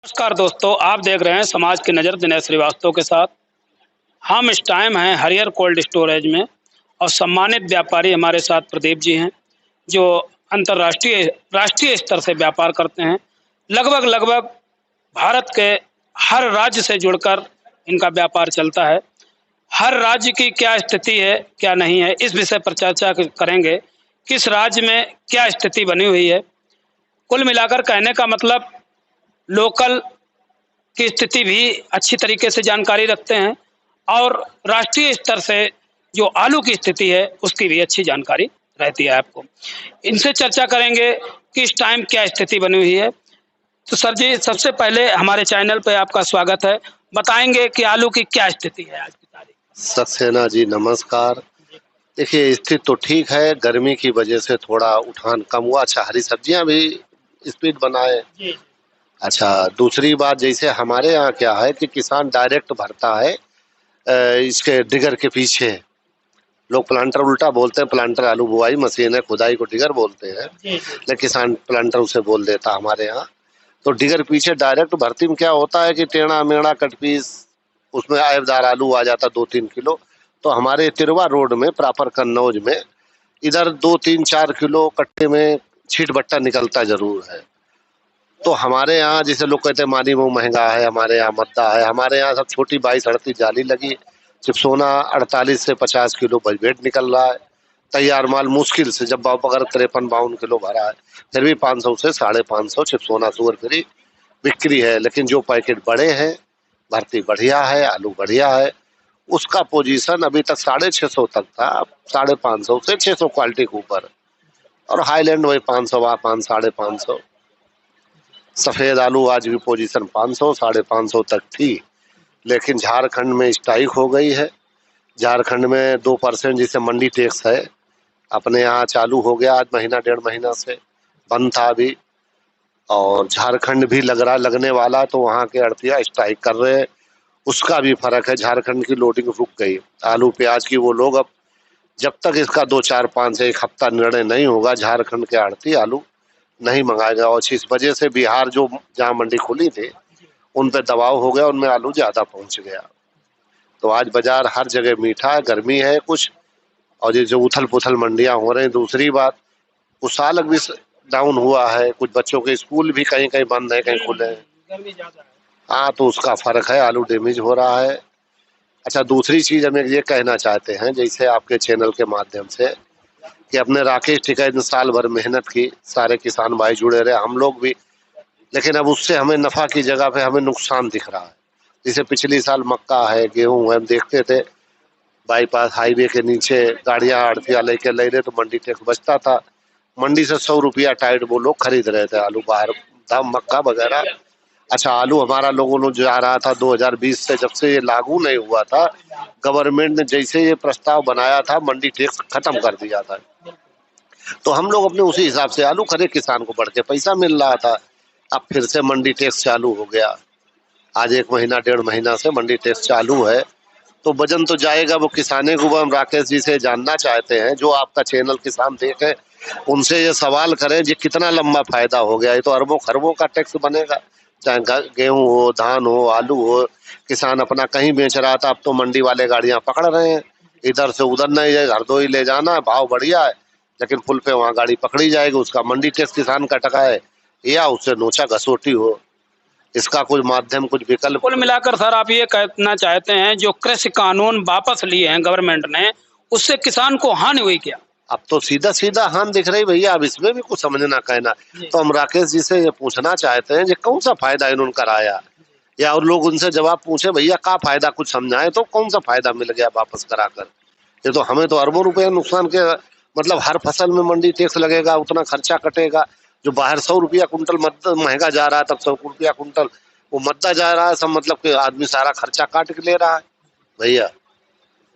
नमस्कार दोस्तों, आप देख रहे हैं समाज की नज़र दिनेश श्रीवास्तव के साथ। हम इस टाइम हैं हरियर कोल्ड स्टोरेज में और सम्मानित व्यापारी हमारे साथ प्रदीप जी हैं, जो अंतर्राष्ट्रीय राष्ट्रीय स्तर से व्यापार करते हैं। लगभग भारत के हर राज्य से जुड़कर इनका व्यापार चलता है। हर राज्य की क्या स्थिति है, क्या नहीं है, इस विषय पर चर्चा करेंगे। किस राज्य में क्या स्थिति बनी हुई है। कुल मिलाकर कहने का मतलब लोकल की स्थिति भी अच्छी तरीके से जानकारी रखते हैं और राष्ट्रीय स्तर से जो आलू की स्थिति है उसकी भी अच्छी जानकारी रहती है आपको। इनसे चर्चा करेंगे कि इस टाइम क्या स्थिति बनी हुई है। तो सर जी, सबसे पहले हमारे चैनल पे आपका स्वागत है। बताएंगे कि आलू की क्या स्थिति है आज की तारीख में। सक्सेना जी नमस्कार। देखिए, स्थिति तो ठीक है, गर्मी की वजह से थोड़ा उठान कम हुआ। अच्छा, हरी सब्जियां भी स्पीड बनाए। अच्छा, दूसरी बात, जैसे हमारे यहाँ क्या है कि किसान डायरेक्ट भरता है इसके डिगर के पीछे। लोग प्लांटर उल्टा बोलते हैं, प्लांटर आलू बुआई मशीन है, खुदाई को डिगर बोलते हैं, लेकिन किसान प्लांटर उसे बोल देता हमारे यहाँ। तो डिगर पीछे डायरेक्ट भर्ती में क्या होता है कि टेढ़ा मेढ़ा कट पीस उसमें आयबदार आलू आ जाता 2-3 किलो। तो हमारे तिरवा रोड में प्रॉपर कन्नौज में इधर 2-3-4 किलो कट्टे में छीट बट्टा निकलता जरूर है। तो हमारे यहाँ जैसे लोग कहते हैं मानी वो महंगा है, हमारे यहाँ मद्दा है। हमारे यहाँ सब छोटी 22-38 जाली लगी, चिपसोना 48 से 50 किलो बजबेट निकल रहा है। तैयार माल मुश्किल से जब अगर 53-52 किलो भरा है, फिर भी 500 से 550 चिपसोना सुगर फ्री बिक्री है। लेकिन जो पैकेट बड़े हैं, भर्ती बढ़िया है, आलू बढ़िया है, उसका पोजीशन अभी तक 650 तक था। 550 से 600 क्वालिटी के ऊपर, और हाईलैंड वही 500 550। सफेद आलू आज भी पोजीशन 500 550 तक थी, लेकिन झारखंड में स्ट्राइक हो गई है। झारखंड में 2% जिसे मंडी टैक्स है, अपने यहाँ चालू हो गया। आज महीना 1.5 महीना से बंद था अभी, और झारखंड भी लगने वाला, तो वहाँ के अड़तिया स्ट्राइक कर रहे हैं। उसका भी फर्क है, झारखंड की लोडिंग रुक गई आलू प्याज की। वो लोग अब जब तक इसका 2-4-5 1 हफ्ता निर्णय नहीं होगा, झारखंड के आड़ती आलू नहीं मंगाएगा। और इस वजह से बिहार जो जहाँ मंडी खुली थी उन पे दबाव हो गया, उनमें आलू ज्यादा पहुंच गया। तो आज बाजार हर जगह मीठा है, गर्मी है कुछ, और ये जो उथल पुथल मंडियां हो रहे हैं। दूसरी बात, कुशालक भी डाउन हुआ है, कुछ बच्चों के स्कूल भी कहीं कहीं बंद है, कहीं खुले हैं। हाँ, तो उसका फर्क है, आलू डैमेज हो रहा है। अच्छा, दूसरी चीज हम ये कहना चाहते हैं, जैसे आपके चैनल के माध्यम से, कि अपने राकेश टिकैत ने साल भर मेहनत की, सारे किसान भाई जुड़े रहे, हम लोग भी, लेकिन अब उससे हमें नफा की जगह पे हमें नुकसान दिख रहा है। जैसे पिछली साल मक्का है, गेहूं है, हम देखते थे बाईपास हाईवे के नीचे गाड़ियां आड़तिया लेके ले रहे, तो मंडी टैक्स बचता था। मंडी से 100 रुपया टाइट वो लोग खरीद रहे थे आलू, बाहर था मक्का वगैरह। अच्छा, आलू हमारा लोगों ने जा रहा था 2020 से, जब से ये लागू नहीं हुआ था, गवर्नमेंट ने जैसे ये प्रस्ताव बनाया था मंडी टैक्स खत्म कर दिया था। तो हम लोग अपने उसी हिसाब से आलू खरीदे, किसान को बढ़ के पैसा मिल रहा था। अब फिर से मंडी टैक्स चालू हो गया, आज 1 महीना 1.5 महीना से मंडी टैक्स चालू है। तो वजन तो जाएगा वो किसाने को। हम राकेश जी से जानना चाहते हैं, जो आपका चैनल किसान देखे, उनसे ये सवाल करें, ये कितना लंबा फायदा हो गया। ये तो अरबों खरबों का टैक्स बनेगा, चाहे गेहूं हो, धान हो, आलू हो। किसान अपना कहीं बेच रहा था, अब तो मंडी वाले गाड़ियां पकड़ रहे हैं, इधर से उधर नहीं है, हरदोई ले जाना है, भाव बढ़िया है, लेकिन पुल पे वहाँ गाड़ी पकड़ी जाएगी। उसका मंडी टैक्स किसान का टका है, या उससे नोचा घसोटी हो। इसका कुछ माध्यम, कुछ विकल्प। कुल मिलाकर सर, आप ये कहना चाहते हैं जो कृषि कानून वापस लिए हैं गवर्नमेंट ने, उससे किसान को हानि हुई क्या? अब तो सीधा सीधा हानि दिख रही भैया, अब इसमें भी कुछ समझना कहना। तो हम राकेश जी से ये पूछना चाहते हैं, ये कौन सा फायदा इन्होंने कराया, या और लोग उनसे जवाब पूछे भैया का फायदा, कुछ समझाए तो कौन सा फायदा मिल गया वापस कराकर। ये तो हमें तो अरबों रुपए नुकसान के, मतलब हर फसल में मंडी टैक्स लगेगा, उतना खर्चा कटेगा। जो बाहर 100 रुपया कुंटल मद्दा महंगा जा रहा है, तब 100 रुपया कुंटल वो मद्दा जा रहा है सब, मतलब कि आदमी सारा खर्चा काट के ले रहा है भैया।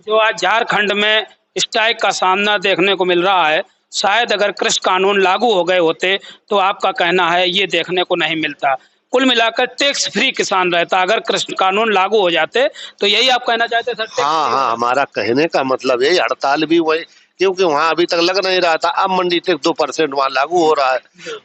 जो आज झारखंड में स्ट्राइक का सामना देखने को मिल रहा है, शायद अगर कृषि कानून लागू हो गए होते तो आपका कहना है ये देखने को नहीं मिलता। कुल मिलाकर टैक्स फ्री किसान रहता अगर कृषि कानून लागू हो जाते, तो यही आप कहना चाहते सर? हाँ, हमारा कहने का मतलब यही, हड़ताल भी वही, क्योंकि वहाँ अभी तक लग नहीं रहा था, अब मंडी टैक्स 2% वहाँ लागू हो रहा है,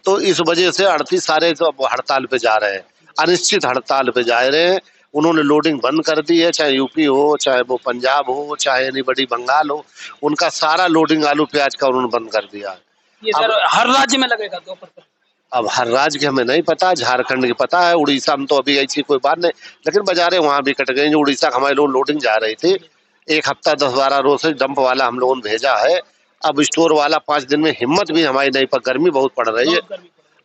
तो इस वजह से 38 सारे हड़ताल पे जा रहे हैं। अनिश्चित हड़ताल पे जा रहे हैं। उन्होंने लोडिंग बंद कर दी है, चाहे यूपी हो, चाहे वो पंजाब हो, चाहे नहीं बड़ी बंगाल हो, उनका सारा लोडिंग आलू प्याज का उन्होंने बंद कर दिया है। ये सर हर राज्य में लगेगा 2%? अब हर राज्य के हमें नहीं पता, झारखंड की पता है, उड़ीसा में तो अभी ऐसी कोई बात नहीं, लेकिन बाजारें वहां भी कट गई। जो उड़ीसा हमारे लोग लोडिंग जा रही थी, एक हफ्ता 10-12 रोज से डंप वाला हम लोगों ने भेजा है। अब स्टोर वाला 5 दिन में हिम्मत भी हमारी नहीं, पर गर्मी बहुत पड़ रही है।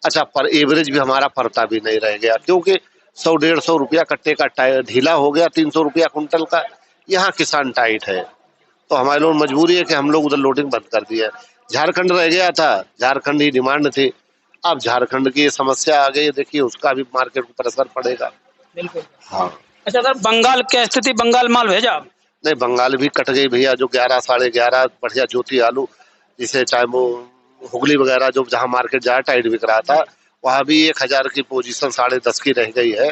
अच्छा, पर एवरेज भी हमारा पड़ता भी नहीं रह गया, क्योंकि 100-150 रुपया कट्टे का ढीला हो गया, 300 रुपया कुंटल का। यहाँ किसान टाइट है, तो हमारे लोग मजबूरी है कि हम लोग उधर लोडिंग बंद कर दिया। झारखंड रह गया था, झारखंड ही डिमांड थी। अब झारखंड की समस्या आ गई, देखिए उसका भी मार्केट पर असर पड़ेगा। बिल्कुल। हाँ। अच्छा सर, बंगाल क्या स्थिति, बंगाल माल भेजा? नहीं, बंगाल भी कट गई भैया। जो 11 साढ़े 11 बढ़िया ज्योति आलू, जिसे चाहे वो हुगली वगैरह जो जहाँ मार्केट जहाँ टाइट बिक रहा था, वहाँ भी 1000 की पोजीशन 10.5 की रह गई है।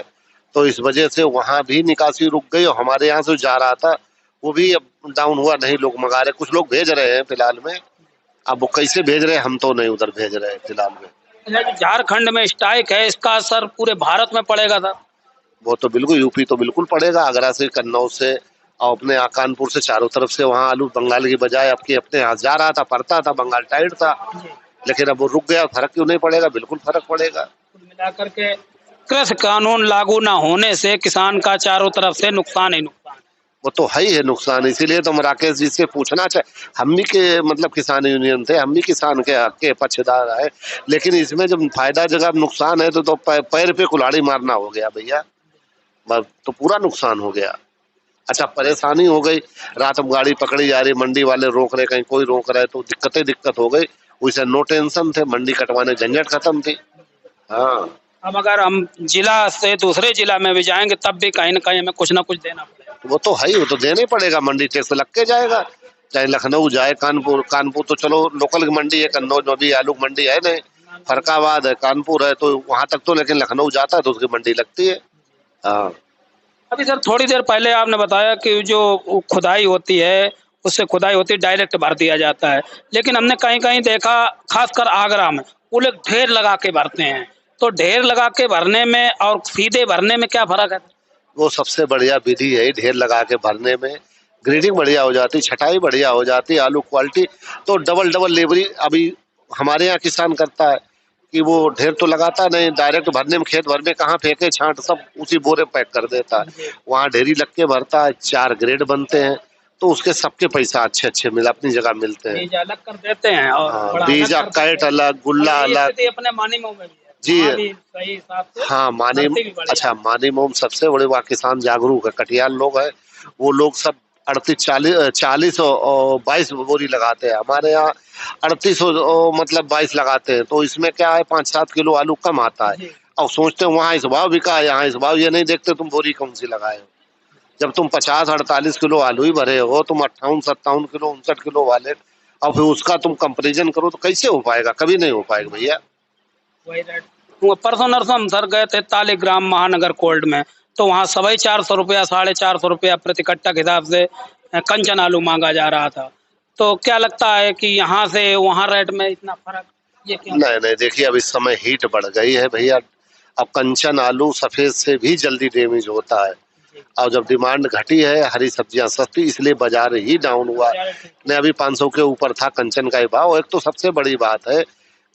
तो इस वजह से वहाँ भी निकासी रुक गई, और हमारे यहाँ से जा रहा था वो भी अब डाउन हुआ। नहीं लोग मंगा रहे, कुछ लोग भेज रहे हैं फिलहाल में। अब वो कैसे भेज रहे हैं, हम तो नहीं उधर भेज रहे हैं फिलहाल में। झारखंड में स्ट्राइक है, इसका असर पूरे भारत में पड़ेगा था? वो तो बिल्कुल, यूपी तो बिल्कुल पड़ेगा। आगरा से, कन्नौज से और अपने कानपुर से, चारों तरफ से वहाँ आलू बंगाल की बजाय आपके अपने यहाँ जा रहा था, पड़ता था, बंगाल टाइट था। लेकिन अब वो रुक गया। फर्क क्यों नहीं पड़ेगा? बिल्कुल फर्क पड़ेगा। कुल मिलाकर के कृषि कानून लागू न होने से किसान का चारों तरफ से नुकसान ही नुकसान। वो तो है ही है नुकसान। इसीलिए तो हम राकेश जी से पूछना चाहे, हम भी के मतलब किसान यूनियन थे, हम भी किसान के हक के पक्षदार है, लेकिन इसमें जब फायदा जगह नुकसान है तो पैर पे कुल्हाड़ी मारना हो गया भैया। तो पूरा नुकसान हो गया। अच्छा, परेशानी हो गई, रात में गाड़ी पकड़ी जा रही, मंडी वाले रोक रहे, कहीं कोई रोक रहा है, तो दिक्कत हो गई। वैसे नो टेंशन थे, मंडी कटवाने झंझट खत्म थी। हाँ। अब अगर हम जिला से दूसरे जिला में भी जाएंगे तब भी कहीं ना कहीं हमें कुछ ना कुछ देना पड़ेगा। वो तो है ही, वो तो देना ही पड़ेगा। मंडी टैक्स लग के जाएगा, चाहे लखनऊ जाए, कानपुर तो चलो लोकल की मंडी है, कन्नौज में भी आलू मंडी है नहीं, फरकाबाद है, कानपुर है, तो वहां तक तो, लेकिन लखनऊ जाता है तो उसकी मंडी लगती है। हाँ। अभी सर थोड़ी देर पहले आपने बताया कि जो खुदाई होती है, उससे खुदाई होती है, डायरेक्ट भर दिया जाता है, लेकिन हमने कहीं कहीं देखा, खासकर आगरा में, वो लोग ढेर लगा के भरते हैं। तो ढेर लगा के भरने में और सीधे भरने में क्या फर्क है? वो सबसे बढ़िया विधि है ढेर लगा के भरने में। ग्रेडिंग बढ़िया हो जाती, छटाई बढ़िया हो जाती, आलू क्वालिटी तो डबल लेबरी। अभी हमारे यहाँ किसान करता है कि वो ढेर तो लगाता नहीं, डायरेक्ट भरने में, खेत भर में कहाँ फेंके छांट, सब उसी बोरे पैक कर देता है। वहाँ ढेरी लग के भरता है, 4 ग्रेड बनते हैं, तो उसके सबके पैसा अच्छे मिल अपनी जगह मिलते हैं। बीज अलग कर देते हैं और बीजा कैट अलग, गुल्ला अलग। अपने मानी में जी सही हिसाब से। हाँ, मानी। अच्छा, मानी मोम सबसे बड़े वहाँ किसान जागरूक है, कटियार लोग है, वो लोग सब 38-40 और 22 बोरी लगाते हैं। हमारे यहाँ 38 मतलब 22 लगाते हैं। तो इसमें क्या है, 5-7 किलो आलू कम आता है, और सोचते हैं वहाँ इस भाव बिका है, यहाँ इस भाव। ये नहीं देखते तुम बोरी कौन सी लगाए हो। जब तुम 50-48 किलो आलू ही भरे हो, तुम 58-57 किलो 59 किलो वाले, और फिर उसका तुम कंपेरिजन करो तो कैसे हो पाएगा? कभी नहीं हो पाएगा भैया। परसों नरसों हम सर गए थे तालीग्राम महानगर कोल्ड में, तो वहाँ 450 रुपया 450 रुपया प्रति कट्टा के हिसाब से कंचन आलू मांगा जा रहा था। तो क्या लगता है कि यहाँ से वहाँ रेट में इतना फर्क ये क्यों? नहीं, देखिए अब इस समय हीट बढ़ गई है भैया। अब कंचन आलू सफेद से भी जल्दी डैमेज होता है, और जब डिमांड घटी है, हरी सब्जियां सस्ती, इसलिए बाजार ही डाउन हुआ। नहीं, अभी 500 के ऊपर था कंचन का ही भाव। एक तो सबसे बड़ी बात है,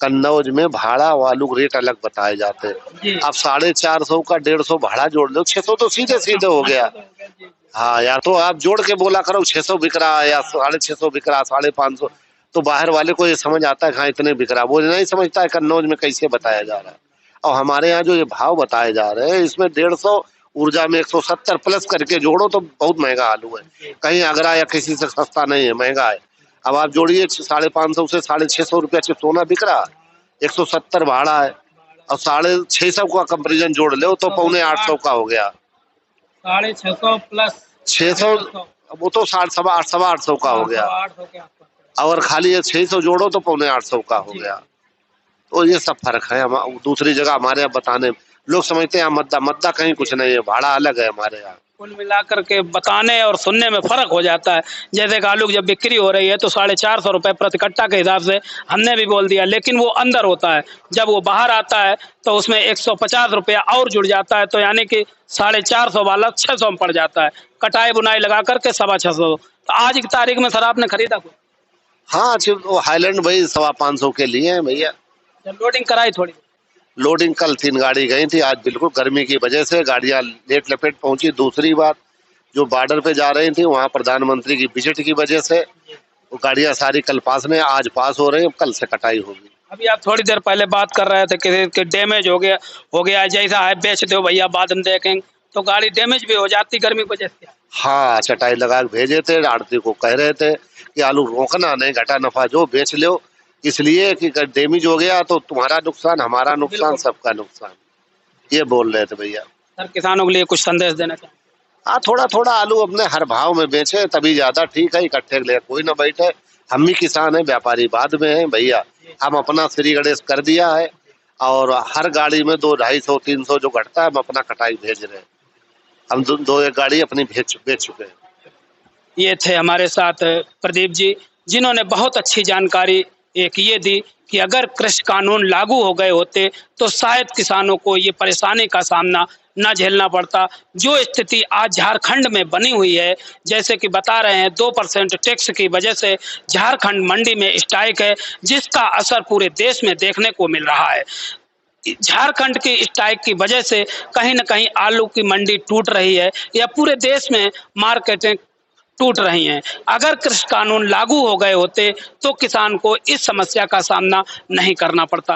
कन्नौज में भाड़ा और आलू रेट अलग बताए जाते हैं। अब 450 का 150 भाड़ा जोड़ लो, 600 तो सीधे हो गया। हाँ, या तो आप जोड़ के बोला करो 600 बिक रहा है या 650 बिक रहा, 550, तो बाहर वाले को ये समझ आता है हाँ इतने बिक रहा। वो नहीं समझता है कन्नौज में कैसे बताया जा रहा है। और हमारे यहाँ जो ये भाव बताए जा रहे हैं, इसमें 150, ऊर्जा में 170 प्लस करके जोड़ो तो बहुत महंगा आलू है। कहीं आगरा या किसी से सस्ता नहीं है, महंगा है। अब आप जोड़िए 550 से 650 रुपया सोना बिक रहा, 170 भाड़ा है, और 650 का कंपेरिजन जोड़ लो तो 750 का हो गया। 650 प्लस 600, वो तो 800 का हो गया। और खाली ये 600 जोड़ो तो 750 का हो गया। तो ये सब फर्क है। हम दूसरी जगह हमारे यहाँ बताने लोग समझते हैं मद्दा कहीं कुछ नहीं है, भाड़ा अलग है हमारे यहाँ। कुल मिलाकर के बताने और सुनने में फ़र्क हो जाता है। जैसे कि आलू की जब बिक्री हो रही है तो 450 रुपए प्रति कट्टा के हिसाब से हमने भी बोल दिया, लेकिन वो अंदर होता है। जब वो बाहर आता है तो उसमें 150 रुपया और जुड़ जाता है, तो यानी कि 450 वाला 600 में पड़ जाता है। कटाई बुनाई लगा करके 625। तो आज की तारीख में सर आपने खरीदा कुछ? हाँ, सिर्फ वो हाईलैंड भाई 525 के लिए है भैया। लोडिंग कराई थोड़ी? लोडिंग कल 3 गाड़ी गई थी, आज बिल्कुल गर्मी की वजह से गाड़ियां लेट लपेट पहुंची। दूसरी बात, जो बॉर्डर पे जा रही थी वहां प्रधानमंत्री की विजिट की वजह से वो गाड़ियां सारी कल पास में, आज पास हो रही हैं, कल से कटाई होगी। अभी आप थोड़ी देर पहले बात कर रहे थे कि डैमेज हो गया जैसा है बेच दो भैया, बाद में देखेंगे। तो गाड़ी डैमेज भी हो जाती गर्मी की वजह से? हाँ, चटाई लगा के भेजे थे, आड़ती को कह रहे थे कि आलू रोकना नहीं, घटा नफा जो बेच लो, इसलिए कि डैमेज हो गया तो तुम्हारा नुकसान, हमारा नुकसान, सबका नुकसान, ये बोल रहे थे भैया। सर किसानों के लिए कुछ संदेश देना चाहिए? हाँ, थोड़ा थोड़ा आलू अपने हर भाव में बेचे तभी ज्यादा ठीक है, इकट्ठे ले कोई ना बैठे। हम भी किसान हैं, व्यापारी बाद में हैं भैया। हम अपना श्री गणेश कर दिया है और हर गाड़ी में 200, 250, 300 जो घटता है हम अपना कटाई भेज रहे हैं। हम दो एक गाड़ी अपनी बेच चुके हैं। ये थे हमारे साथ प्रदीप जी, जिन्होंने बहुत अच्छी जानकारी एक ये दी कि अगर कृषि कानून लागू हो गए होते तो शायद किसानों को ये परेशानी का सामना न झेलना पड़ता। जो स्थिति आज झारखंड में बनी हुई है, जैसे कि बता रहे हैं 2% टैक्स की वजह से झारखंड मंडी में स्ट्राइक है, जिसका असर पूरे देश में देखने को मिल रहा है। झारखंड की स्ट्राइक की वजह से कहीं न कहीं आलू की मंडी टूट रही है या पूरे देश में मार्केटें टूट रही हैं। अगर कृषि कानून लागू हो गए होते तो किसान को इस समस्या का सामना नहीं करना पड़ता।